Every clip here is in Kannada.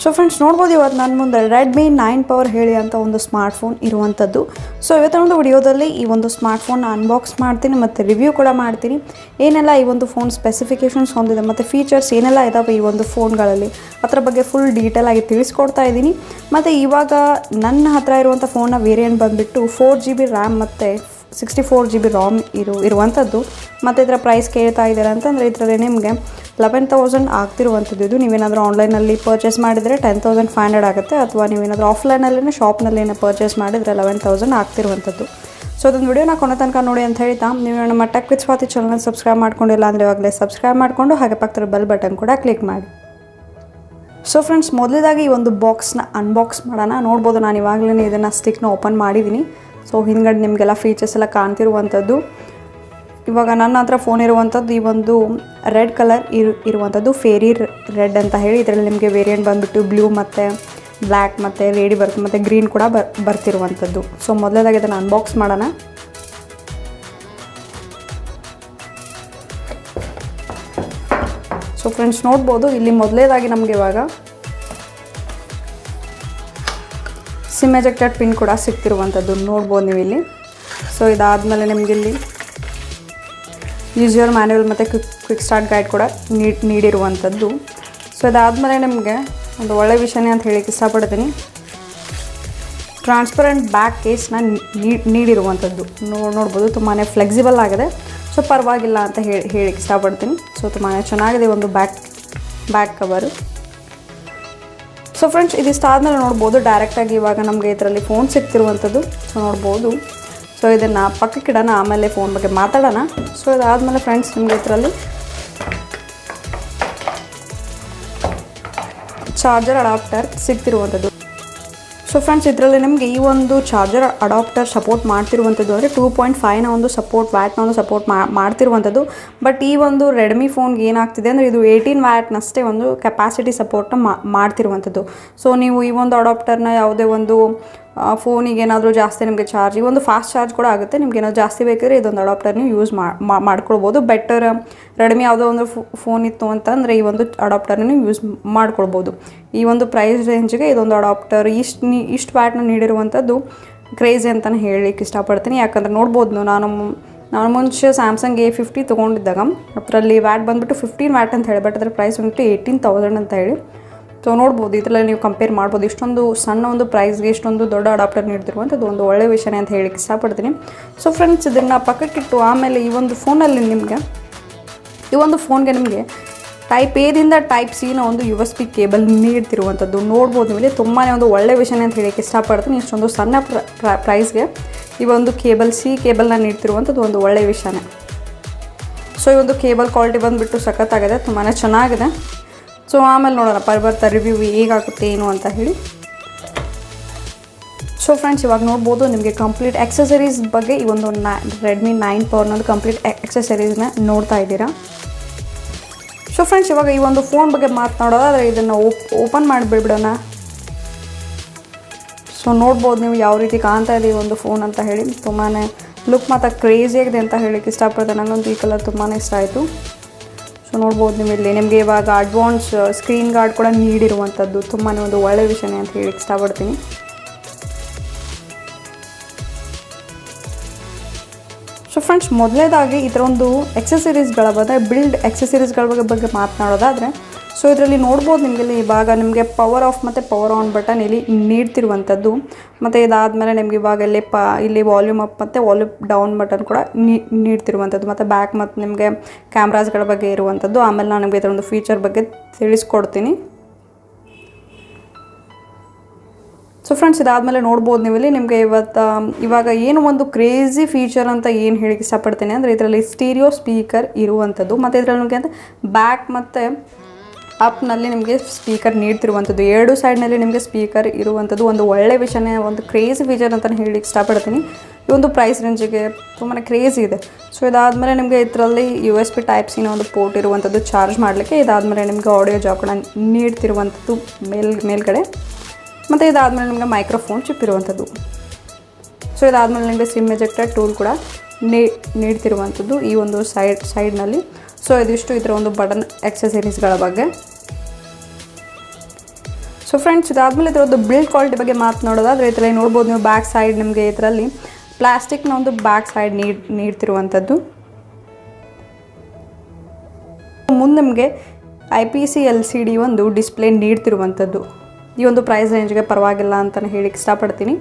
ಸೊ ಫ್ರೆಂಡ್ಸ್ ನೋಡ್ಬೋದು ಇವತ್ತು ನನ್ನ ಮುಂದೆ ರೆಡ್ಮಿ 9 ಪವರ್ ಹೇಳಿ ಅಂತ ಒಂದು ಸ್ಮಾರ್ಟ್ಫೋನ್ ಇರುವಂಥದ್ದು. ಸೊ ಇವತ್ತಿನ ಒಂದು ವಿಡಿಯೋದಲ್ಲಿ ಈ ಒಂದು ಸ್ಮಾರ್ಟ್ಫೋನ್ನ ಅನ್ಬಾಕ್ಸ್ ಮಾಡ್ತೀನಿ ಮತ್ತು ರಿವ್ಯೂ ಕೂಡ ಮಾಡ್ತೀನಿ. ಏನೆಲ್ಲ ಈ ಒಂದು ಫೋನ್ ಸ್ಪೆಸಿಫಿಕೇಷನ್ಸ್ ಹೊಂದಿದೆ ಮತ್ತು ಫೀಚರ್ಸ್ ಏನೆಲ್ಲ ಇದ್ದಾವೆ ಈ ಒಂದು ಫೋನ್ಗಳಲ್ಲಿ ಅದರ ಬಗ್ಗೆ ಫುಲ್ ಡೀಟೇಲ್ ಆಗಿ ತಿಳಿಸ್ಕೊಡ್ತಾ ಇದ್ದೀನಿ. ಮತ್ತು ಇವಾಗ ನನ್ನ ಹತ್ರ ಇರುವಂಥ ಫೋನ್ನ ವೇರಿಯಂಟ್ ಬಂದುಬಿಟ್ಟು 4GB ರ್ಯಾಮ್ ಮತ್ತು 64GB ರಾಮ್ ಇರುವಂಥದ್ದು. ಮತ್ತು ಇದರ ಪ್ರೈಸ್ ಕೇಳ್ತಾ ಇದ್ದಾರೆ ಅಂತಂದರೆ ಇದರಲ್ಲಿ ನಿಮಗೆ 11,000 ಆಗ್ತಿರುವಂಥದ್ದು. ಇದು ನೀವೇನಾದರೂ ಆನ್ಲೈನಲ್ಲಿ ಪರ್ಚೇಸ್ ಮಾಡಿದರೆ 10,500 ಆಗುತ್ತೆ, ಅಥವಾ ನೀವೇನಾದರೂ ಆಫ್ಲೈನಲ್ಲೇ ಶಾಪ್ನಲ್ಲಿ ಪರ್ಚೇಸ್ ಮಾಡಿದರೆ 11,000 ಆಗ್ತಿರುವಂಥದ್ದು. ಸೊ ಅದೊಂದು ವಿಡಿಯೋನ ಕೊನೆ ತನಕ ನೋಡಿ ಅಂತ ಹೇಳ್ತಾ, ನೀವು ನಮ್ಮ tech with Swathi channel subscribe ಮಾಡ್ಕೊಂಡಿಲ್ಲ ಅಂದರೆ ಇವಾಗಲೇ ಸಬ್ಸ್ಕ್ರೈಬ್ ಮಾಡಿಕೊಂಡು ಹಾಗೆ ಪಕ್ಕದ ಬೆಲ್ ಬಟನ್ ಕೂಡ ಕ್ಲಿಕ್ ಮಾಡಿ. ಸೊ ಫ್ರೆಂಡ್ಸ್, ಮೊದಲೇದಾಗಿ ಈ ಒಂದು ಬಾಕ್ಸ್ನ ಅನ್ಬಾಕ್ಸ್ ಮಾಡೋಣ. ನೋಡ್ಬೋದು ನಾನು ಇವಾಗಲೇ ಇದನ್ನು ಸ್ಟಿಕ್ನ ಓಪನ್ ಮಾಡಿದ್ದೀನಿ. ಸೊ ಹಿಂದ್ಗಡೆ ನಿಮಗೆಲ್ಲ ಫೀಚರ್ಸ್ ಎಲ್ಲ ಕಾಣ್ತಿರುವಂಥದ್ದು. ಇವಾಗ ನನ್ನ ಹತ್ರ ಫೋನ್ ಇರುವಂಥದ್ದು ಈ ಒಂದು ರೆಡ್ ಕಲರ್ ಇರುವಂಥದ್ದು, ಫೇರಿ ರೆಡ್ ಅಂತ ಹೇಳಿ. ಇದರಲ್ಲಿ ನಿಮಗೆ ವೇರಿಯಂಟ್ ಬಂದುಬಿಟ್ಟು ಬ್ಲೂ ಮತ್ತು ಬ್ಲ್ಯಾಕ್ ಮತ್ತು ರೇಡಿ ಬರುತ್ತೆ ಮತ್ತು ಗ್ರೀನ್ ಕೂಡ ಬರ್ತಿರುವಂಥದ್ದು. ಸೊ ಮೊದಲೇದಾಗಿ ಇದನ್ನು ಅನ್ಬಾಕ್ಸ್ ಮಾಡೋಣ. ಸೊ ಫ್ರೆಂಡ್ಸ್ ನೋಡ್ಬೋದು, ಇಲ್ಲಿ ಮೊದಲೇದಾಗಿ ನಮಗೆ ಇವಾಗ ಸಿಮ್ ಎಜೆಕ್ಟೆಡ್ ಪಿನ್ ಕೂಡ ಸಿಗ್ತಿರುವಂಥದ್ದು ನೋಡ್ಬೋದು ನೀವು ಇಲ್ಲಿ. ಸೊ ಇದಾದಮೇಲೆ ನಿಮಗೆ ಇಲ್ಲಿ ಯೂಸರ್ ಮ್ಯಾನ್ಯುವಲ್ ಮತ್ತು ಕ್ವಿಕ್ ಸ್ಟಾರ್ಟ್ ಗೈಡ್ ಕೂಡ ನೀಡಿರುವಂಥದ್ದು. ಸೊ ಇದಾದಮೇಲೆ ನಿಮಗೆ ಒಂದು ಒಳ್ಳೆಯ ವಿಷಯನೇ ಅಂತ ಹೇಳಕ್ಕೆ ಇಷ್ಟಪಡ್ತೀನಿ, ಟ್ರಾನ್ಸ್ಪರೆಂಟ್ ಬ್ಯಾಕ್ ಕೇಸ್ನ ನೀಡಿರುವಂಥದ್ದು ನೋಡ್ಬೋದು. ತುಂಬಾ ಫ್ಲೆಕ್ಸಿಬಲ್ ಆಗಿದೆ. ಸೊ ಪರವಾಗಿಲ್ಲ ಅಂತ ಹೇಳಕ್ಕೆ ಇಷ್ಟಪಡ್ತೀನಿ. ಸೊ ತುಂಬಾ ಚೆನ್ನಾಗಿದೆ ಒಂದು ಬ್ಯಾಕ್ ಕವರು. ಸೊ ಫ್ರೆಂಡ್ಸ್, ಇದಿಷ್ಟಾದಮೇಲೆ ನೋಡ್ಬೋದು ಡೈರೆಕ್ಟಾಗಿ ಇವಾಗ ನಮಗೆ ಇದರಲ್ಲಿ ಫೋನ್ ಸಿಗ್ತಿರುವಂಥದ್ದು. ಸೊ ನೋಡ್ಬೋದು. ಸೊ ಇದನ್ನು ಪಕ್ಕಕ್ಕೆ ಇಡೋಣ, ಆಮೇಲೆ ಫೋನ್ ಬಗ್ಗೆ ಮಾತಾಡೋಣ. ಸೊ ಇದಾದಮೇಲೆ ಫ್ರೆಂಡ್ಸ್ ನಿಮಗೆ ಇದರಲ್ಲಿ ಚಾರ್ಜರ್ ಅಡಾಪ್ಟರ್ ಸಿಗ್ತಿರುವಂಥದ್ದು. ಸೊ ಫ್ರೆಂಡ್ಸ್, ಇದರಲ್ಲಿ ನಿಮಗೆ ಈ ಒಂದು ಚಾರ್ಜರ್ ಅಡಾಪ್ಟರ್ ಸಪೋರ್ಟ್ ಮಾಡ್ತಿರುವಂಥದ್ದು ಅಂದರೆ 2.5ನ ಒಂದು ಸಪೋರ್ಟ್ ವ್ಯಾಟ್ನ ಒಂದು ಸಪೋರ್ಟ್ ಮಾಡ್ತಿರುವಂಥದ್ದು. ಬಟ್ ಈ ಒಂದು ರೆಡ್ಮಿ ಫೋನ್ಗೆ ಏನಾಗ್ತಿದೆ ಅಂದರೆ ಇದು 18 ವ್ಯಾಟ್ನಷ್ಟೇ ಒಂದು ಕೆಪಾಸಿಟಿ ಸಪೋರ್ಟ್ನ ಮಾಡ್ತಿರುವಂಥದ್ದು. ಸೊ ನೀವು ಈ ಒಂದು ಅಡಾಪ್ಟರ್ನ ಯಾವುದೇ ಒಂದು ಫೋನಿಗೆ ಏನಾದರೂ ಜಾಸ್ತಿ ನಿಮಗೆ ಚಾರ್ಜ್, ಈ ಒಂದು ಫಾಸ್ಟ್ ಚಾರ್ಜ್ ಕೂಡ ಆಗುತ್ತೆ. ನಿಮ್ಗೆ ಏನಾದರೂ ಜಾಸ್ತಿ ಬೇಕಿದ್ರೆ ಇದೊಂದು ಅಡಾಪ್ಟರ್ ನೀವು ಯೂಸ್ ಮಾಡ್ಕೊಳ್ಬೋದು. ಬೆಟರ್ ರೆಡ್ಮಿ ಯಾವುದೋ ಒಂದು ಫೋನ್ ಇತ್ತು ಅಂತಂದರೆ ಈ ಒಂದು ಅಡಾಪ್ಟರ್ನ ನೀವು ಯೂಸ್ ಮಾಡ್ಕೊಳ್ಬೋದು. ಈ ಒಂದು ಪ್ರೈಸ್ ರೇಂಜ್ಗೆ ಇದೊಂದು ಅಡಾಪ್ಟರ್ ಇಷ್ಟು ವ್ಯಾಟ್ನ ನೀಡಿರುವಂಥದ್ದು ಕ್ರೇಜಿ ಅಂತಲೇ ಹೇಳಲಿಕ್ಕೆ ಇಷ್ಟಪಡ್ತೀನಿ. ಯಾಕಂದರೆ ನೋಡ್ಬೋದು, ನಾನು ಮುಂಚೆ ಸ್ಯಾಮ್ಸಂಗ್ A50 ತೊಗೊಂಡಿದ್ದಾಗ ಅದರಲ್ಲಿ ವ್ಯಾಟ್ ಬಂದುಬಿಟ್ಟು 15 ವ್ಯಾಟ್ ಅಂತ ಹೇಳಿ, ಬಟ್ ಅದರ ಪ್ರೈಸ್ ಬಂದುಬಿಟ್ಟು 18,000 ಅಂತ ಹೇಳಿ. ಸೊ ನೋಡ್ಬೋದು, ಇದರಲ್ಲಿ ನೀವು ಕಂಪೇರ್ ಮಾಡ್ಬೋದು. ಇಷ್ಟೊಂದು ಸಣ್ಣ ಒಂದು ಪ್ರೈಸ್ಗೆ ಇಷ್ಟೊಂದು ದೊಡ್ಡ ಅಡಾಪ್ಟರ್ ನೀಡ್ತಿರುವಂಥದ್ದು ಒಂದು ಒಳ್ಳೆಯ ವಿಷಯನೇ ಅಂತ ಹೇಳಕ್ಕೆ ಇಷ್ಟಪಡ್ತೀನಿ. ಸೊ ಫ್ರೆಂಡ್ಸ್, ಇದನ್ನು ಪಕ್ಕಕ್ಕಿಟ್ಟು ಆಮೇಲೆ ಈ ಒಂದು ಫೋನಲ್ಲಿ ಈ ಒಂದು ಫೋನ್ಗೆ ನಿಮಗೆ ಟೈಪ್ ಎದಿಂದ ಟೈಪ್ ಸಿನ ಒಂದು USB ಕೇಬಲ್ ನೀಡ್ತಿರುವಂಥದ್ದು ನೋಡ್ಬೋದು. ನೀವು ತುಂಬಾ ಒಂದು ಒಳ್ಳೆಯ ವಿಷಯನೇ ಅಂತ ಹೇಳಕ್ಕೆ ಇಷ್ಟಪಡ್ತೀನಿ. ಇಷ್ಟೊಂದು ಸಣ್ಣ ಪ್ರೈಸ್ಗೆ ಈ ಒಂದು ಕೇಬಲ್ನ ನೀಡ್ತಿರುವಂಥದ್ದು ಒಂದು ಒಳ್ಳೆಯ ವಿಷಯನೇ. ಸೊ ಈ ಒಂದು ಕೇಬಲ್ ಕ್ವಾಲಿಟಿ ಬಂದುಬಿಟ್ಟು ಸಖತ್ತಾಗಿದೆ, ತುಂಬಾ ಚೆನ್ನಾಗಿದೆ. ಸೊ ಆಮೇಲೆ ನೋಡೋಣ ಬರ್ತಾ ರಿವ್ಯೂ ಹೇಗಾಗುತ್ತೆ ಏನು ಅಂತ ಹೇಳಿ. ಸೊ ಫ್ರೆಂಡ್ಸ್, ಇವಾಗ ನೋಡ್ಬೋದು ನಿಮಗೆ ಕಂಪ್ಲೀಟ್ ಎಕ್ಸಸರೀಸ್ ಬಗ್ಗೆ ಈ ಒಂದು ರೆಡ್ಮಿ 9 ಪವರ್ನೊಂದು ಕಂಪ್ಲೀಟ್ ಎಕ್ಸಸರೀಸ್ನ ನೋಡ್ತಾ ಇದ್ದೀರಾ. ಸೊ ಫ್ರೆಂಡ್ಸ್, ಇವಾಗ ಈ ಒಂದು ಫೋನ್ ಬಗ್ಗೆ ಮಾತನಾಡೋದಾದರೆ ಇದನ್ನು ಓಪನ್ ಮಾಡಿಬಿಡೋಣ. ಸೊ ನೋಡ್ಬೋದು ನೀವು ಯಾವ ರೀತಿ ಕಾಣ್ತಾ ಇದೆ ಈ ಒಂದು ಫೋನ್ ಅಂತ ಹೇಳಿ. ತುಂಬಾ ಲುಕ್ ಮಾತ್ರ ಕ್ರೇಜಿಯಾಗಿದೆ ಅಂತ ಹೇಳಕ್ಕೆ ಇಷ್ಟಪಡ್ತೇನೆ. ನನಗಂತೂ ಈ ಕಲರ್ ತುಂಬಾ ಇಷ್ಟ ಆಯಿತು. ಸೊ ನೋಡ್ಬೋದು ನೀವು ಇಲ್ಲಿ ನಿಮಗೆ ಇವಾಗ ಅಡ್ವಾನ್ಸ್ ಸ್ಕ್ರೀನ್ ಗಾರ್ಡ್ ಕೂಡ ನೀಡಿರುವಂಥದ್ದು ತುಂಬಾ ಒಂದು ಒಳ್ಳೆಯ ವಿಷಯನೇ ಅಂತ ಹೇಳಕ್ಕೆ ಇಷ್ಟಪಡ್ತೀನಿ. ಸೊ ಫ್ರೆಂಡ್ಸ್, ಮೊದಲೇದಾಗಿ ಇದರ ಒಂದು ಎಕ್ಸಸರೀಸ್ಗಳ ಬಿಲ್ಡ್ ಎಕ್ಸಸರೀಸ್ಗಳ ಬಗ್ಗೆ ಮಾತನಾಡೋದಾದರೆ, ಸೊ ಇದರಲ್ಲಿ ನೋಡ್ಬೋದು ನಿಮಗೆ ಇವಾಗ ನಿಮಗೆ ಪವರ್ ಆಫ್ ಮತ್ತು ಪವರ್ ಆನ್ ಬಟನ್ ಇಲ್ಲಿ ನೀಡ್ತಿರುವಂಥದ್ದು. ಮತ್ತು ಇದಾದಮೇಲೆ ನಿಮಗೆ ಇವಾಗ ಇಲ್ಲಿ ವಾಲ್ಯೂಮ್ ಅಪ್ ಮತ್ತು ವಾಲ್ಯೂಮ್ ಡೌನ್ ಬಟನ್ ಕೂಡ ನೀಡ್ತಿರುವಂಥದ್ದು. ಮತ್ತು ಬ್ಯಾಕ್ ಮತ್ತು ನಿಮಗೆ ಕ್ಯಾಮ್ರಾಸ್ಗಳ ಬಗ್ಗೆ ಇರುವಂಥದ್ದು. ಆಮೇಲೆ ನಾನು ನಿಮಗೆ ಇದರ ಒಂದು ಫೀಚರ್ ಬಗ್ಗೆ ತಿಳಿಸ್ಕೊಡ್ತೀನಿ. ಸೊ ಫ್ರೆಂಡ್ಸ್, ಇದಾದಮೇಲೆ ನೋಡ್ಬೋದು ನೀವು ಇಲ್ಲಿ ನಿಮಗೆ ಇವಾಗ ಏನು ಒಂದು ಕ್ರೇಜಿ ಫೀಚರ್ ಅಂತ ಏನು ಹೇಳಕ್ಕೆ ಇಷ್ಟಪಡ್ತೀನಿ ಅಂದರೆ ಇದರಲ್ಲಿ ಸ್ಟೀರಿಯೋ ಸ್ಪೀಕರ್ ಇರುವಂಥದ್ದು. ಮತ್ತು ಇದರಲ್ಲಿ ನಿಮಗೆ ಅಂತ ಬ್ಯಾಕ್ ಮತ್ತು ಅಪ್ನಲ್ಲಿ ನಿಮಗೆ ಸ್ಪೀಕರ್ ನೀಡ್ತಿರುವಂಥದ್ದು, ಎರಡು ಸೈಡ್ನಲ್ಲಿ ನಿಮಗೆ ಸ್ಪೀಕರ್ ಇರುವಂಥದ್ದು ಒಂದು ಒಳ್ಳೆಯ ವಿಷಯನೇ, ಒಂದು ಕ್ರೇಜಿ ಫೀಚರ್ ಅಂತಲೇ ಹೇಳಕ್ಕೆ ಇಷ್ಟಪಡ್ತೀನಿ. ಈ ಒಂದು ಪ್ರೈಸ್ ರೇಂಜಿಗೆ ತುಂಬಾ ಕ್ರೇಜಿ ಇದೆ. ಸೊ ಇದಾದಮೇಲೆ ನಿಮಗೆ ಇದರಲ್ಲಿ USB ಟೈಪ್ ಸಿನ ಒಂದು ಪೋರ್ಟ್ ಇರುವಂಥದ್ದು ಚಾರ್ಜ್ ಮಾಡಲಿಕ್ಕೆ. ಇದಾದಮೇಲೆ ನಿಮಗೆ ಆಡಿಯೋ ಜಾಕ್ ಕೂಡ ನೀಡ್ತಿರುವಂಥದ್ದು ಮೇಲ್ಗಡೆ. ಮತ್ತು ಇದಾದಮೇಲೆ ನಿಮಗೆ ಮೈಕ್ರೋಫೋನ್ ಚಿಪ್ ಇರುವಂಥದ್ದು. ಸೊ ಇದಾದಮೇಲೆ ನಿಮಗೆ ಸಿಮ್ ಎಜೆಕ್ಟೆಡ್ ಟೂಲ್ ಕೂಡ ನೀಡ್ತಿರುವಂಥದ್ದು ಈ ಒಂದು ಸೈಡ್ನಲ್ಲಿ. ಸೊ ಇದಿಷ್ಟು ಇದರ ಒಂದು ಬಟನ್ ಎಕ್ಸಸರೀಸ್ಗಳ ಬಗ್ಗೆ. ಸೊ ಸೊ ಫ್ರೆಂಡ್ಸ್, ಇದಾದಮೇಲೆ ಇದರದ್ದು ಬಿಲ್ಡ್ ಕ್ವಾಲಿಟಿ ಬಗ್ಗೆ ಮಾತನಾಡೋದಾದರೆ ಇದರಲ್ಲಿ ನೋಡ್ಬೋದು ನೀವು ಬ್ಯಾಕ್ ಸೈಡ್ ನಿಮಗೆ ಇದರಲ್ಲಿ ಪ್ಲಾಸ್ಟಿಕ್ನ ಒಂದು ಬ್ಯಾಕ್ ಸೈಡ್ ನೀಡ್ತಿರುವಂಥದ್ದು. ಮುಂದೆ ನಿಮಗೆ IPS LCD ಒಂದು ಡಿಸ್ಪ್ಲೇ ನೀಡ್ತಿರುವಂಥದ್ದು. ಈ ಒಂದು ಪ್ರೈಸ್ ರೇಂಜ್ಗೆ ಪರವಾಗಿಲ್ಲ ಅಂತಲೇ ಹೇಳಿಕ್ಕೆ ಇಷ್ಟಪಡ್ತೀನಿ.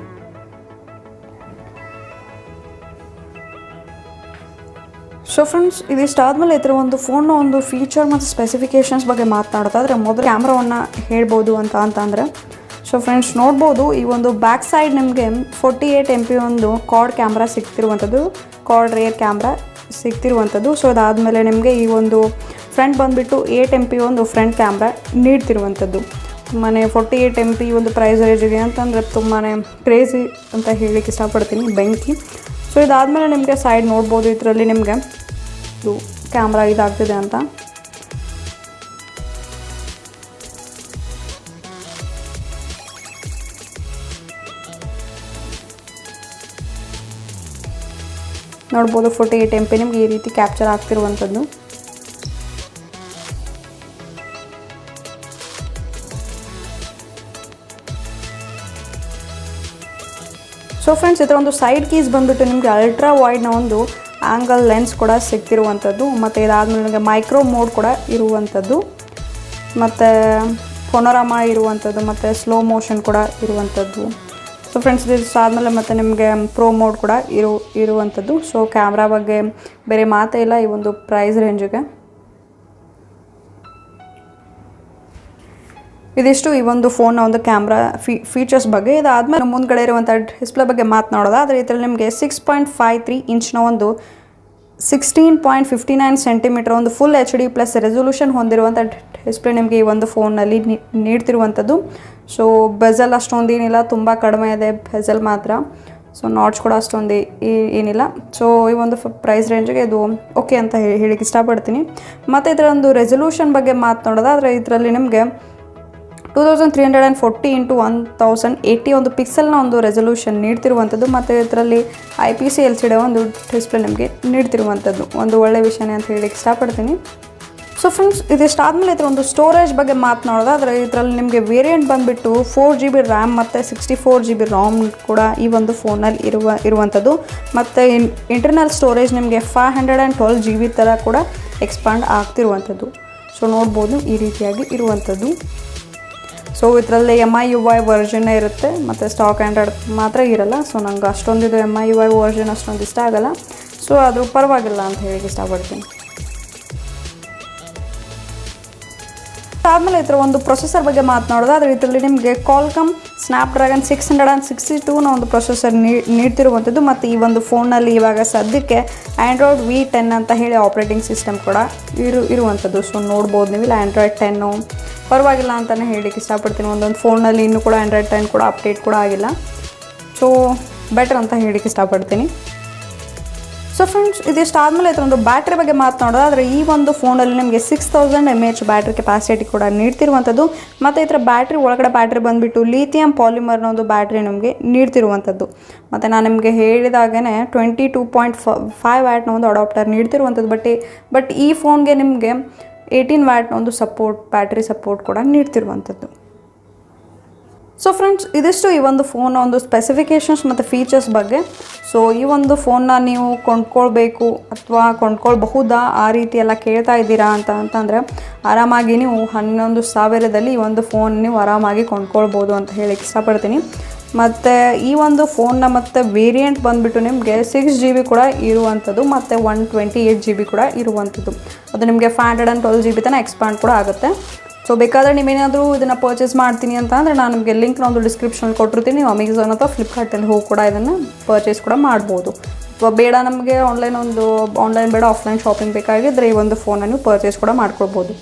ಸೊ ಫ್ರೆಂಡ್ಸ್, ಇದಿಷ್ಟಾದಮೇಲೆ ಇದರ ಒಂದು ಫೋನ್ನ ಒಂದು ಫೀಚರ್ ಮತ್ತು ಸ್ಪೆಸಿಫಿಕೇಷನ್ಸ್ ಬಗ್ಗೆ ಮಾತನಾಡೋದಾದರೆ ಮೊದಲು ಕ್ಯಾಮ್ರಾವನ್ನು ಹೇಳ್ಬೋದು ಅಂತಂದರೆ, ಸೊ ಫ್ರೆಂಡ್ಸ್ ನೋಡ್ಬೋದು ಈ ಒಂದು ಬ್ಯಾಕ್ ಸೈಡ್ ನಿಮಗೆ 48 MP ಒಂದು ಕ್ವಾಡ್ ಕ್ಯಾಮ್ರಾ ಸಿಗ್ತಿರುವಂಥದ್ದು, ಕ್ವಾಡ್ ರೇರ್ ಕ್ಯಾಮ್ರಾ ಸಿಗ್ತಿರುವಂಥದ್ದು. ಸೊ ಅದಾದಮೇಲೆ ನಿಮಗೆ ಈ ಒಂದು ಫ್ರಂಟ್ ಬಂದುಬಿಟ್ಟು 8 MP ಒಂದು ಫ್ರಂಟ್ ಕ್ಯಾಮ್ರಾ ನೀಡ್ತಿರುವಂಥದ್ದು. ತುಂಬಾ 48 MP ಒಂದು ಪ್ರೈಸ್ ರೇಂಜಿಗೆ ಅಂತಂದರೆ ತುಂಬಾ ಕ್ರೇಜಿ ಅಂತ ಹೇಳಲಿಕ್ಕೆ ಇಷ್ಟಪಡ್ತೀನಿ, ಬೆಂಕಿ. ಸೊ ಇದಾದಮೇಲೆ ನಿಮಗೆ ಸೈಡ್ ನೋಡ್ಬೋದು ಇದರಲ್ಲಿ ನಿಮಗೆ ಇದು ಕ್ಯಾಮ್ರಾ ಇದಾಗ್ತಿದೆ ಅಂತ. ನೋಡ್ಬೋದು 48 MP ನಿಮ್ಗೆ ಈ ರೀತಿ ಕ್ಯಾಪ್ಚರ್ ಆಗ್ತಿರುವಂಥದ್ದು. ಸೊ ಫ್ರೆಂಡ್ಸ್, ಇದರ ಒಂದು ಸೈಡ್ ಕೀಸ್ ಬಂದುಬಿಟ್ಟು ನಿಮಗೆ ಅಲ್ಟ್ರಾ ವೈಡ್ನ ಒಂದು ಆ್ಯಂಗಲ್ ಲೆನ್ಸ್ ಕೂಡ ಸಿಗ್ತಿರುವಂಥದ್ದು. ಮತ್ತು ಇದಾದಮೇಲೆ ನಿಮಗೆ ಮೈಕ್ರೋ ಮೋಡ್ ಕೂಡ ಇರುವಂಥದ್ದು, ಮತ್ತು ಪೊನೋರಾಮಾ ಇರುವಂಥದ್ದು, ಮತ್ತು ಸ್ಲೋ ಮೋಷನ್ ಕೂಡ ಇರುವಂಥದ್ದು. ಸೊ ಫ್ರೆಂಡ್ಸ್, ಇದಾದಮೇಲೆ ಮತ್ತು ನಿಮಗೆ ಪ್ರೋ ಮೋಡ್ ಕೂಡ ಇರುವಂಥದ್ದು. ಸೊ ಕ್ಯಾಮ್ರಾ ಬಗ್ಗೆ ಬೇರೆ ಮಾತೇ ಇಲ್ಲ ಈ ಒಂದು ಪ್ರೈಸ್ ರೇಂಜಿಗೆ. ಇದಿಷ್ಟು ಈ ಒಂದು ಫೋನ್ನ ಒಂದು ಕ್ಯಾಮ್ರಾ ಫೀಚರ್ಸ್ ಬಗ್ಗೆ. ಇದಾದಮೇಲೆ ಮುಂದ್ಗಡೆ ಇರುವಂಥ ಡಿಸ್ಪ್ಲೇ ಬಗ್ಗೆ ಮಾತನಾಡೋದಾದರೆ ಇದರಲ್ಲಿ ನಿಮಗೆ 6.53 ಇಂಚ್ನ ಒಂದು 16.59 ಸೆಂಟಿಮೀಟರ್ ಒಂದು ಫುಲ್ HD ಪ್ಲಸ್ ರೆಸೊಲ್ಯೂಷನ್ ಹೊಂದಿರುವಂಥ ಡಿಸ್ಪ್ಲೇ ನಿಮಗೆ ಈ ಒಂದು ಫೋನ್ನಲ್ಲಿ ನೀಡ್ತಿರುವಂಥದ್ದು. ಸೊ ಬೆಜಲ್ ಅಷ್ಟೊಂದೇನಿಲ್ಲ, ತುಂಬ ಕಡಿಮೆ ಇದೆ ಬೆಜಲ್ ಮಾತ್ರ. ಸೊ ನಾಟ್ಸ್ ಕೂಡ ಅಷ್ಟೊಂದು ಏನಿಲ್ಲ. ಸೊ ಈ ಒಂದು ಪ್ರೈಸ್ ರೇಂಜಿಗೆ ಇದು ಓಕೆ ಅಂತ ಹೇಳಿಕ್ಕೆ ಇಷ್ಟಪಡ್ತೀನಿ. ಮತ್ತು ಇದರ ಒಂದು ರೆಸೊಲ್ಯೂಷನ್ ಬಗ್ಗೆ ಮಾತನಾಡೋದಾದರೆ ಇದರಲ್ಲಿ ನಿಮಗೆ 2340 × 1080 ಒಂದು ಪಿಕ್ಸೆಲ್ನ ಒಂದು ರೆಸೊಲ್ಯೂಷನ್ ನೀಡ್ತಿರುವಂಥದ್ದು. ಮತ್ತು ಇದರಲ್ಲಿ IPS LCD ಒಂದು ಡಿಸ್ಪ್ಲೇ ನಿಮಗೆ ನೀಡ್ತಿರುವಂಥದ್ದು ಒಂದು ಒಳ್ಳೆಯ ವಿಷಯನೇ ಅಂತ ಹೇಳಿಕ್ಕೆ ಇಷ್ಟಪಡ್ತೀನಿ. ಸೊ ಫ್ರೆಂಡ್ಸ್, ಇದಿಷ್ಟಾದಮೇಲೆ ಇದರ ಒಂದು ಸ್ಟೋರೇಜ್ ಬಗ್ಗೆ ಮಾತನಾಡೋದಾದರೆ ಇದರಲ್ಲಿ ನಿಮಗೆ ವೇರಿಯಂಟ್ ಬಂದುಬಿಟ್ಟು 4GB ರ್ಯಾಮ್ ಮತ್ತು 64GB ROM ಕೂಡ ಈ ಒಂದು ಫೋನಲ್ಲಿ ಇರುವಂಥದ್ದು. ಮತ್ತು ಇಂಟರ್ನಲ್ ಸ್ಟೋರೇಜ್ ನಿಮಗೆ 512GB ಥರ ಕೂಡ ಎಕ್ಸ್ಪಾಂಡ್ ಆಗ್ತಿರುವಂಥದ್ದು. ಸೊ ನೋಡ್ಬೋದು ಈ ರೀತಿಯಾಗಿ ಇರುವಂಥದ್ದು. ಸೊ ಇದರಲ್ಲಿ MIUI ವರ್ಷನ್ನೇ ಇರುತ್ತೆ, ಮತ್ತು ಸ್ಟಾಕ್ ಆ್ಯಂಡ್ರಾಯ್ಡ್ ಮಾತ್ರ ಇರಲ್ಲ. ಸೊ ನಂಗೆ ಅಷ್ಟೊಂದಿದು MIUI ವರ್ಷನ್ ಅಷ್ಟೊಂದು ಇಷ್ಟ ಆಗೋಲ್ಲ. ಸೊ ಅದು ಪರವಾಗಿಲ್ಲ ಅಂತ ಹೇಳಕ್ಕೆ ಇಷ್ಟಪಡ್ತೀನಿ. ಆದಮೇಲೆ ಇದರ ಒಂದು ಪ್ರೊಸೆಸರ್ ಬಗ್ಗೆ ಮಾತನಾಡೋದಾದರೆ ಇದರಲ್ಲಿ ನಿಮಗೆ ಕ್ವಾಲ್ಕಾಮ್ ಸ್ನ್ಯಾಪ್ಡ್ರ್ಯಾಗನ್ 662ನ ಒಂದು ಪ್ರೊಸೆಸರ್ ನೀಡ್ತಿರುವಂಥದ್ದು. ಮತ್ತು ಈ ಒಂದು ಫೋನಲ್ಲಿ ಇವಾಗ ಸದ್ಯಕ್ಕೆ ಆ್ಯಂಡ್ರಾಯ್ಡ್ V10 ಅಂತ ಹೇಳಿ ಆಪ್ರೇಟಿಂಗ್ ಸಿಸ್ಟಮ್ ಕೂಡ ಇರುವಂಥದ್ದು. ಸೊ ನೋಡ್ಬೋದು ನೀವು ಇಲ್ಲಿ ಆ್ಯಂಡ್ರಾಯ್ಡ್ 10 ಪರವಾಗಿಲ್ಲ ಅಂತಲೇ ಹೇಳಲಿಕ್ಕೆ ಇಷ್ಟಪಡ್ತೀನಿ. ಒಂದೊಂದು ಫೋನಲ್ಲಿ ಇನ್ನೂ ಕೂಡ ಆ್ಯಂಡ್ರಾಯ್ಡ್ 10 ಕೂಡ ಅಪ್ಡೇಟ್ ಕೂಡ ಆಗಿಲ್ಲ. ಸೊ ಬೆಟರ್ ಅಂತ ಹೇಳಲಿಕ್ಕೆ ಇಷ್ಟಪಡ್ತೀನಿ. ಸೊ ಫ್ರೆಂಡ್ಸ್, ಇದಿಷ್ಟಾದಮೇಲೆ ಇದರೊಂದು ಬ್ಯಾಟ್ರಿ ಬಗ್ಗೆ ಮಾತನಾಡೋದಾದರೆ ಈ ಒಂದು ಫೋನಲ್ಲಿ ನಿಮಗೆ 6000 mAh ಬ್ಯಾಟ್ರಿ ಕೆಪಾಸಿಟಿ ಕೂಡ ನೀಡ್ತಿರುವಂಥದ್ದು. ಮತ್ತು ಇದರ ಬ್ಯಾಟ್ರಿ ಒಳಗಡೆ ಬ್ಯಾಟ್ರಿ ಬಂದುಬಿಟ್ಟು ಲಿಥಿಯಂ ಪಾಲಿಮರ್ನ ಒಂದು ಬ್ಯಾಟ್ರಿ ನಮಗೆ ನೀಡ್ತಿರುವಂಥದ್ದು. ಮತ್ತು ನಾನು ನಿಮಗೆ ಹೇಳಿದಾಗೇ 22.5 ವ್ಯಾಟ್ನ ಒಂದು ಅಡಾಪ್ಟರ್ ನೀಡ್ತಿರುವಂಥದ್ದು. ಬಟ್ ಈ ಫೋನ್ಗೆ ನಿಮಗೆ 18 ವ್ಯಾಟ್ನ ಒಂದು ಬ್ಯಾಟ್ರಿ ಸಪೋರ್ಟ್ ಕೂಡ ನೀಡ್ತಿರುವಂಥದ್ದು. ಸೊ ಫ್ರೆಂಡ್ಸ್, ಇದಿಷ್ಟು ಈ ಒಂದು ಫೋನ್ನ ಒಂದು ಸ್ಪೆಸಿಫಿಕೇಷನ್ಸ್ ಮತ್ತು ಫೀಚರ್ಸ್ ಬಗ್ಗೆ. ಸೊ ಈ ಒಂದು ಫೋನ್ನ ನೀವು ಕೊಂಡ್ಕೊಳ್ಬೇಕು ಅಥವಾ ಕೊಂಡ್ಕೊಳ್ಬಹುದಾ ಆ ರೀತಿ ಎಲ್ಲ ಕೇಳ್ತಾ ಇದ್ದೀರಾ ಅಂತಂದರೆ ಆರಾಮಾಗಿ ನೀವು 11,000ದಲ್ಲಿ ಈ ಒಂದು ಫೋನ್ ನೀವು ಆರಾಮಾಗಿ ಕೊಂಡ್ಕೊಳ್ಬೋದು ಅಂತ ಹೇಳಕ್ಕೆ ಇಷ್ಟಪಡ್ತೀನಿ. ಮತ್ತು ಈ ಒಂದು ಫೋನ್ನ ಮತ್ತು ವೇರಿಯಂಟ್ ಬಂದುಬಿಟ್ಟು ನಿಮಗೆ 6GB ಕೂಡ ಇರುವಂಥದ್ದು, ಮತ್ತು 128GB ಕೂಡ ಇರುವಂಥದ್ದು. ಅದು ನಿಮಗೆ 512GB ತನಕ ಎಕ್ಸ್ಪಾಂಡ್ ಕೂಡ ಆಗುತ್ತೆ. ಸೊ ಬೇಕಾದರೆ ನೀವೇನಾದರೂ ಇದನ್ನು ಪರ್ಚೇಸ್ ಮಾಡ್ತೀನಿ ಅಂತ ಅಂದರೆ ನಾನು ನಿಮಗೆ ಲಿಂಕ್ನ ಒಂದು ಡಿಸ್ಕ್ರಿಪ್ಷನಲ್ಲಿ ಕೊಟ್ಟಿರ್ತೀನಿ. ನೀವು ಅಮೆಝಾನ್ ಅಥವಾ ಫ್ಲಿಪ್ಕಾರ್ಟಲ್ಲಿ ಹೋಗಿ ಕೂಡ ಇದನ್ನು ಪರ್ಚೇಸ್ ಕೂಡ ಮಾಡ್ಬೋದು. ಅಥವಾ ಬೇಡ ನಮಗೆ ಆನ್ಲೈನ್ ಬೇಡ ಆಫ್ಲೈನ್ ಶಾಪಿಂಗ್ ಬೇಕಾಗಿದ್ದರೆ ಈ ಒಂದು ಫೋನನ್ನು ನೀವು ಪರ್ಚೇಸ್ ಕೂಡ ಮಾಡ್ಕೊಳ್ಬೋದು.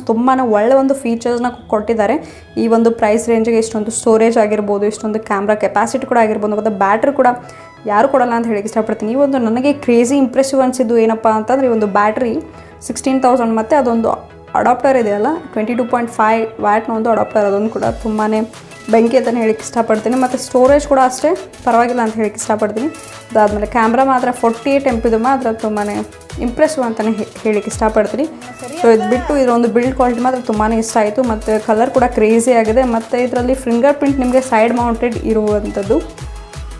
ತುಂಬಾ ಒಳ್ಳೆ ಒಂದು ಫೀಚರ್ಸ್ನ ಕೊಟ್ಟಿದ್ದಾರೆ. ಈ ಒಂದು ಪ್ರೈಸ್ ರೇಂಜಿಗೆ ಇಷ್ಟೊಂದು ಸ್ಟೋರೇಜ್ ಆಗಿರ್ಬೋದು, ಇಷ್ಟೊಂದು ಕ್ಯಾಮ್ರಾ ಕೆಪಾಸಿಟಿ ಕೂಡ ಆಗಿರ್ಬೋದು, ಮತ್ತು ಬ್ಯಾಟ್ರಿ ಕೂಡ ಯಾರು ಕೊಡಲ್ಲ ಅಂತ ಹೇಳಕ್ಕೆ ಇಷ್ಟಪಡ್ತೀನಿ. ಈ ಒಂದು ನನಗೆ ಕ್ರೇಜಿ ಇಂಪ್ರೆಸಿವ್ ಅನಿಸಿದ್ದು ಏನಪ್ಪ ಅಂತಂದರೆ ಈ ಒಂದು ಬ್ಯಾಟ್ರಿ 16,000 ಮತ್ತು ಅದೊಂದು ಅಡಾಪ್ಟರ್ ಇದೆಯಲ್ಲ 22.5 ವ್ಯಾಟ್ನ ಒಂದು ಅಡಾಪ್ಟರ್, ಅದೊಂದು ಕೂಡ ತುಂಬಾ ಬೆಂಕಿ ಅಂತಲೇ ಹೇಳಕ್ಕೆ ಇಷ್ಟಪಡ್ತೀನಿ. ಮತ್ತು ಸ್ಟೋರೇಜ್ ಕೂಡ ಅಷ್ಟೇ ಪರವಾಗಿಲ್ಲ ಅಂತ ಹೇಳಕ್ಕೆ ಇಷ್ಟಪಡ್ತೀನಿ. ಅದಾದಮೇಲೆ ಕ್ಯಾಮ್ರಾ ಮಾತ್ರ 48 MP ಮಾತ್ರ ತುಂಬಾ ಇಂಪ್ರೆಸಿವ್ ಅಂತಲೇ ಹೇಳಕ್ಕೆ ಇಷ್ಟಪಡ್ತೀನಿ. ಸೊ ಇದು ಬಿಟ್ಟು ಇದರೊಂದು ಬಿಲ್ಡ್ ಕ್ವಾಲಿಟಿ ಮಾತ್ರ ತುಂಬಾ ಇಷ್ಟ ಆಯಿತು. ಮತ್ತು ಕಲರ್ ಕೂಡ ಕ್ರೇಜಿ ಆಗಿದೆ. ಮತ್ತು ಇದರಲ್ಲಿ ಫಿಂಗರ್ ಪ್ರಿಂಟ್ ನಿಮಗೆ ಸೈಡ್ ಮೌಂಟೆಡ್ ಇರುವಂಥದ್ದು.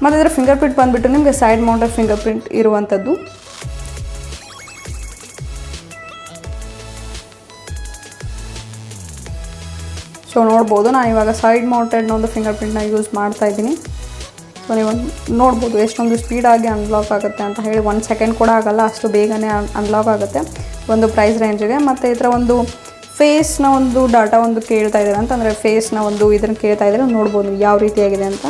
ಮತ್ತು ಇದರ ಫಿಂಗರ್ ಪ್ರಿಂಟ್ ಬಂದುಬಿಟ್ಟು ನಿಮಗೆ ಸೈಡ್ ಮೌಂಟೆಡ್ ಫಿಂಗರ್ ಪ್ರಿಂಟ್ ಇರುವಂಥದ್ದು. ಸೊ ನೋಡ್ಬೋದು, ನಾನು ಇವಾಗ ಸೈಡ್ ಮೌಂಟೆಡ್ನ ಒಂದು ಫಿಂಗರ್ ಪ್ರಿಂಟ್ನ ಯೂಸ್ ಮಾಡ್ತಾಯಿದ್ದೀನಿ. ಸೊ ನೀವು ನೋಡ್ಬೋದು ಎಷ್ಟೊಂದು ಸ್ಪೀಡಾಗಿ ಅನ್ಲಾಕ್ ಆಗುತ್ತೆ ಅಂತ ಹೇಳಿ. 1 ಸೆಕೆಂಡ್ ಕೂಡ ಆಗೋಲ್ಲ, ಅಷ್ಟು ಬೇಗನೆ ಅನ್ಲಾಕ್ ಆಗುತ್ತೆ ಒಂದು ಪ್ರೈಸ್ ರೇಂಜಿಗೆ. ಮತ್ತು ಇದರ ಒಂದು ಫೇಸ್ನ ಒಂದು ಡಾಟಾ ಒಂದು ಕೇಳ್ತಾ ಇದ್ದಾರೆ ಅಂತಂದರೆ ಫೇಸ್ನ ಒಂದು ಇದನ್ನು ಕೇಳ್ತಾ ಇದ್ದಾರೆ. ನೋಡ್ಬೋದು ಯಾವ ರೀತಿಯಾಗಿದೆ ಅಂತ.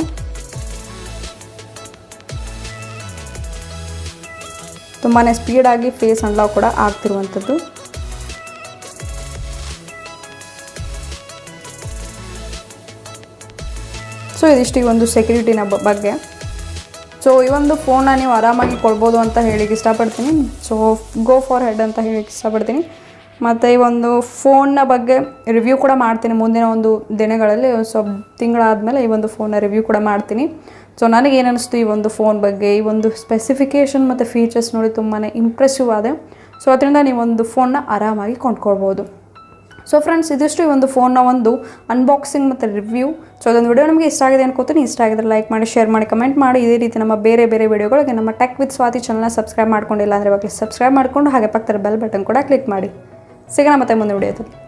ತುಂಬಾ ಸ್ಪೀಡಾಗಿ ಫೇಸ್ ಅನ್ಲಾಕ್ ಕೂಡ ಆಗ್ತಿರುವಂಥದ್ದು. ಸೊ ಇದಿಷ್ಟು ಈ ಒಂದು ಸೆಕ್ಯೂರಿಟಿನ ಬಗ್ಗೆ. ಸೊ ಈ ಒಂದು ಫೋನ್ನ ನೀವು ಆರಾಮಾಗಿ ಕೊಡ್ಬೋದು ಅಂತ ಹೇಳಿಕ್ಕೆ ಇಷ್ಟಪಡ್ತೀನಿ. ಸೊ ಗೋ ಫಾರ್ ಹೆಡ್ ಅಂತ ಹೇಳಿಕ್ಕೆ ಇಷ್ಟಪಡ್ತೀನಿ. ಮತ್ತು ಈ ಒಂದು ಫೋನ್ನ ಬಗ್ಗೆ ರಿವ್ಯೂ ಕೂಡ ಮಾಡ್ತೀನಿ ಮುಂದಿನ ಒಂದು ದಿನಗಳಲ್ಲಿ. ಸೊ ತಿಂಗಳಾದಮೇಲೆ ಈ ಒಂದು ಫೋನ್ನ ರಿವ್ಯೂ ಕೂಡ ಮಾಡ್ತೀನಿ. ಸೊ ನನಗೇನು ಅನ್ನಿಸ್ತು ಈ ಒಂದು ಫೋನ್ ಬಗ್ಗೆ, ಈ ಒಂದು ಸ್ಪೆಸಿಫಿಕೇಷನ್ ಮತ್ತು ಫೀಚರ್ಸ್ ನೋಡಿ ತುಂಬಾ ಇಂಪ್ರೆಸಿವ್ ಆದೆ. ಸೊ ಅದರಿಂದ ನೀವು ಒಂದು ಫೋನ್ನ ಆರಾಮಾಗಿ ಕೊಂಡ್ಕೊಳ್ಬೋದು. ಸೊ ಫ್ರೆಂಡ್ಸ್, ಇದಿಷ್ಟು ಈ ಒಂದು ಫೋನ್ನ ಒಂದು ಅನ್ಬಾಕ್ಸಿಂಗ್ ಮತ್ತು ರಿವ್ಯೂ. ಸೊ ಅದೊಂದು ವಿಡಿಯೋ ನಿಮಗೆ ಇಷ್ಟ ಆಗಿದೆ ಅನ್ಕೋತೀನಿ. ಇಷ್ಟ ಆಗಿದ್ರೆ ಲೈಕ್ ಮಾಡಿ, ಶೇರ್ ಮಾಡಿ, ಕಮೆಂಟ್ ಮಾಡಿ. ಇದೇ ರೀತಿ ನಮ್ಮ ಬೇರೆ ಬೇರೆ ವಿಡಿಯೋಗಳಿಗೆ ನಮ್ಮ ಟೆಕ್ ವಿತ್ ಸ್ವಾತಿ ಚಾನಲ್ನ ಸಬ್ಸ್ಕ್ರೈಬ್ ಮಾಡ್ಕೊಂಡಿಲ್ಲ ಅಂದರೆ ಇವಾಗಲೇ ಸಬ್ಸ್ಕ್ರೈಬ್ ಮಾಡಿಕೊಂಡು ಹಾಗೆ ಪಕ್ಕದ ಬೆಲ್ ಬಟನ್ ಕೂಡ ಕ್ಲಿಕ್ ಮಾಡಿ. ಸಿಗೋಣ ಮತ್ತೆ ಮುಂದೆ ವಿಡಿಯೋದಲ್ಲಿ.